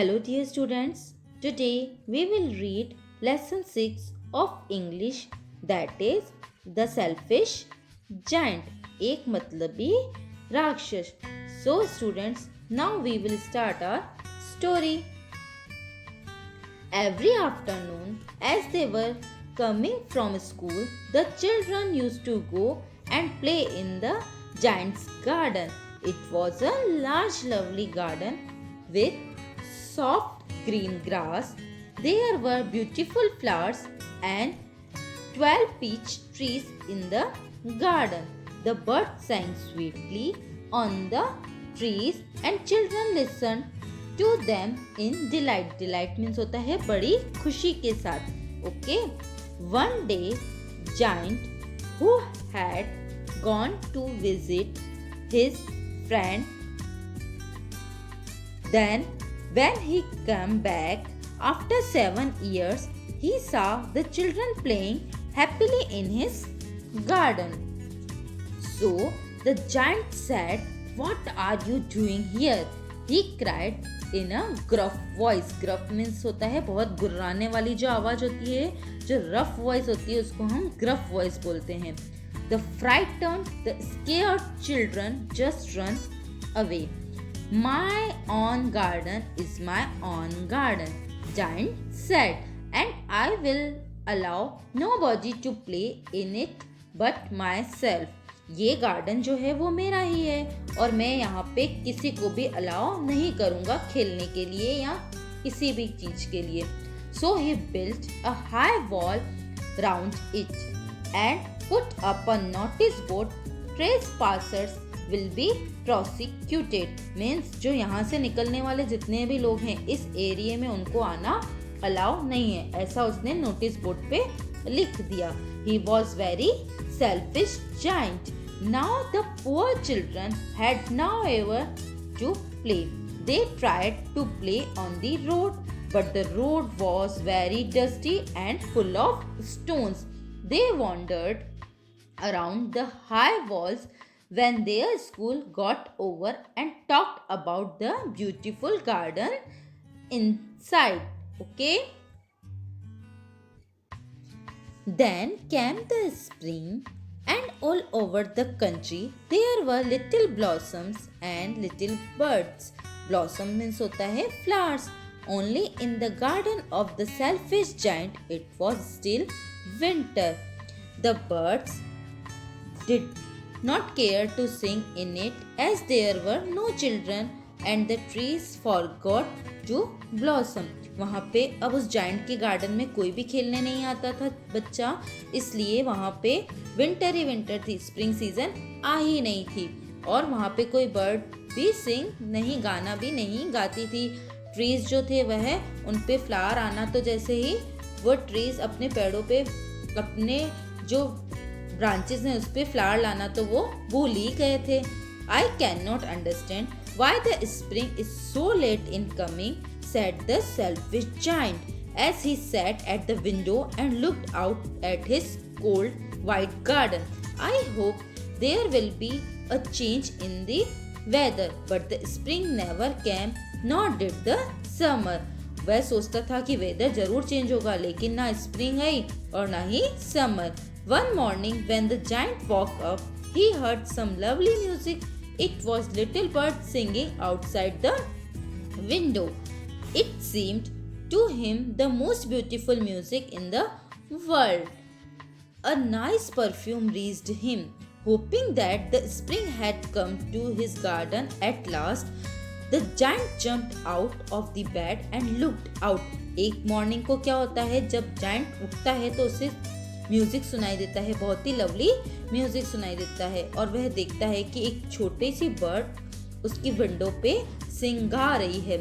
Hello, dear students. Today we will read lesson 6 of English, that is The Selfish Giant. एक मतलबी राक्षस. So, students, now we will start our story. Every afternoon, as they were coming from school, the children used to go and play in the giant's garden. It was a large, lovely garden with soft green grass. There were beautiful flowers and 12 peach trees in the garden. The birds sang sweetly on the trees and children listened to them in delight. Delight means होता है बड़ी खुशी के साथ. Okay. One day, giant who had gone to visit his friend, then when he came back after 7 years, he saw the children playing happily in his garden. So the giant said, "What are you doing here?" He cried in a gruff voice. Gruff means होता है बहुत गुर्राने वाली जो आवाज होती है, जो rough voice होती है उसको हम gruff voice बोलते हैं. The frightened, the scared children just run away. My own garden is my own garden, giant said, and I will allow nobody to play in it but myself. ये garden जो है वो मेरा ही है और मैं यहाँ पे किसी को भी अलाउ नहीं करूँगा खेलने के लिए या किसी भी चीज के लिए. So he built a high wall round it and put up a notice board. Trespassers will be prosecuted. Means जो यहाँ से निकलने वाले जितने भी लोग हैं इस एरिया में उनको आना अलाउ नहीं है, ऐसा उसने नोटिस बोर्ड पे लिख दिया. He was very selfish giant. Now the poor children had nowhere to play. They tried to play on the road, but the road was very dusty and full of stones. They wandered around the high walls when their school got over and talked about the beautiful garden inside. Okay? Then came the spring, and all over the country there were little blossoms and little birds. Blossom means होता है flowers. Only in the garden of the selfish giant it was still winter. The birds did not care to sing in it as there were no children and the trees forgot to blossom. वहाँ पे अब उस giant के garden में कोई भी खेलने नहीं आता था बच्चा, इसलिए वहाँ पे विंटर ही विंटर थी, स्प्रिंग सीजन आ ही नहीं थी और वहाँ पे कोई बर्ड भी सिंग नहीं, गाना भी नहीं गाती थी. ट्रीज जो थे वह उन पे फ्लावर आना तो जैसे ही वो ट्रीज अपने पेड़ों पे अपने जो ब्रांचेस हैं उस पे फ्लावर लाना तो वो भूल ही गए थे. I cannot understand why the spring is so late in coming, said the selfish giant as he sat at the window and looked out at his cold white garden. I hope there will be a change in the weather, but the spring never came, nor did the summer. वह सोचता था कि weather जरूर change होगा, लेकिन ना spring आई और ना ही summer. One morning when the giant woke up, he heard some lovely music. It was little birds singing outside the window. It seemed to him the most beautiful music in the world. A nice perfume reached him. Hoping that the spring had come to his garden at last, the giant jumped out of the bed and looked out. एक morning को क्या होता है, जब giant उठता है तो उसे म्यूजिक सुनाई देता है, बहुत ही लवली म्यूजिक सुनाई देता है और वह देखता है कि एक छोटी सी बर्ड उसकी विंडो पे सिंग गा रही है.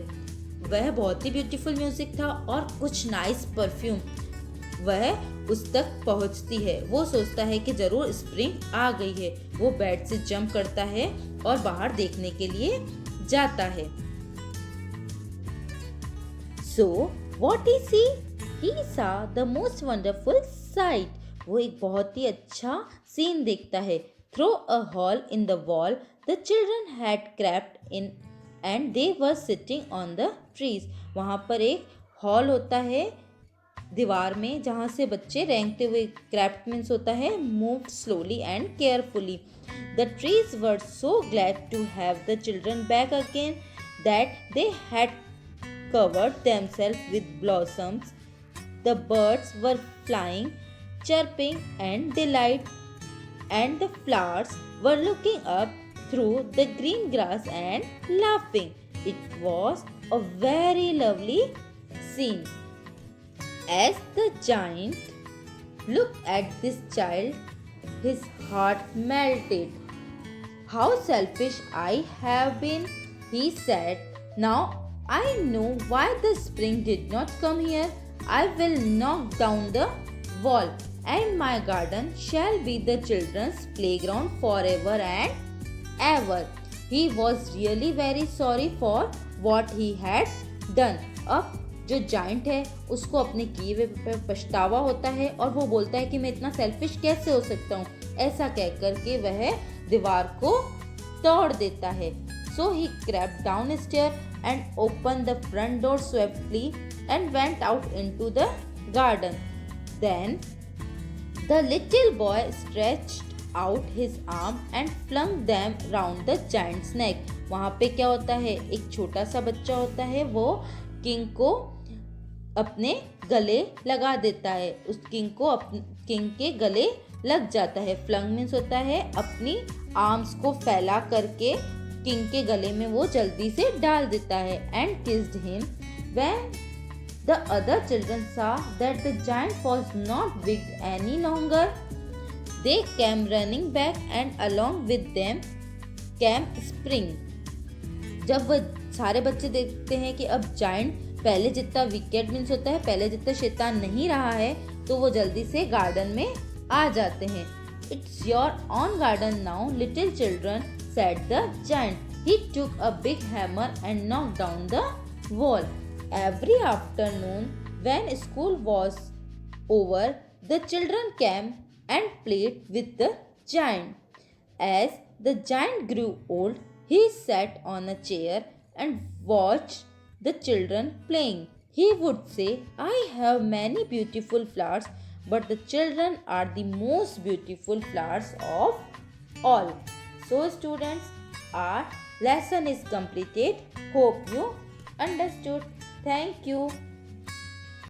वह बहुत ही ब्यूटीफुल म्यूजिक था और कुछ नाइस परफ्यूम वह उस तक पहुंचती है. वो सोचता है कि जरूर स्प्रिंग आ गई है. वो बेड से जंप करता है और बाहर देखने के लिए जाता है. So what he see? He saw the most wonderful sight. वो एक बहुत ही अच्छा सीन देखता है. Through a hole in the wall, the children had crept in and they were sitting on the trees. वहाँ पर एक हॉल होता है दीवार में जहाँ से बच्चे रेंगते हुए, क्राफ्ट मीन्स होता है move slowly and carefully. The trees were so glad to have the children back again that they had covered themselves with blossoms. The birds were flying, chirping and delight, and the flowers were looking up through the green grass and laughing. It was a very lovely scene. As the giant looked at this child, his heart melted. How selfish I have been, he said. Now I know why the spring did not come here. I will knock down the wall, and my garden shall be the children's playground forever and ever. He was really very sorry for what he had done. अब जो giant है उसको अपने किए हुए पे पछतावा होता है और वो बोलता है कि मैं इतना सेल्फिश कैसे हो सकता हूँ. ऐसा कह करके वह दीवार को तोड़ देता है. So he crept downstairs and opened the front door swiftly and went out into the garden. Then the little boy stretched out his arm and flung them round the giant's neck. वहाँ पे क्या होता है, एक छोटा सा बच्चा होता है, वो किंग को अपने गले लगा देता है. उस किंग को किंग के गले लग जाता है. फ्लंग मीन्स होता है अपनी आर्म्स को फैला करके किंग के गले में वो जल्दी से डाल देता है. And kissed him. When the other children saw that the giant was not wicked any longer, they came running back and along with them came spring. जब वह सारे बच्चे देखते हैं कि अब जाइंट पहले जितना विकेट मीन्स होता है, पहले जितना शैतान नहीं रहा है, तो वो जल्दी से गार्डन में आ जाते हैं. It's your own garden now little children, said the giant. He took a big hammer and knocked down the wall. Every afternoon, when school was over, the children came and played with the giant. As the giant grew old, he sat on a chair and watched the children playing. He would say, I have many beautiful flowers, but the children are the most beautiful flowers of all. So students, our lesson is completed. Hope you understood. Thank you.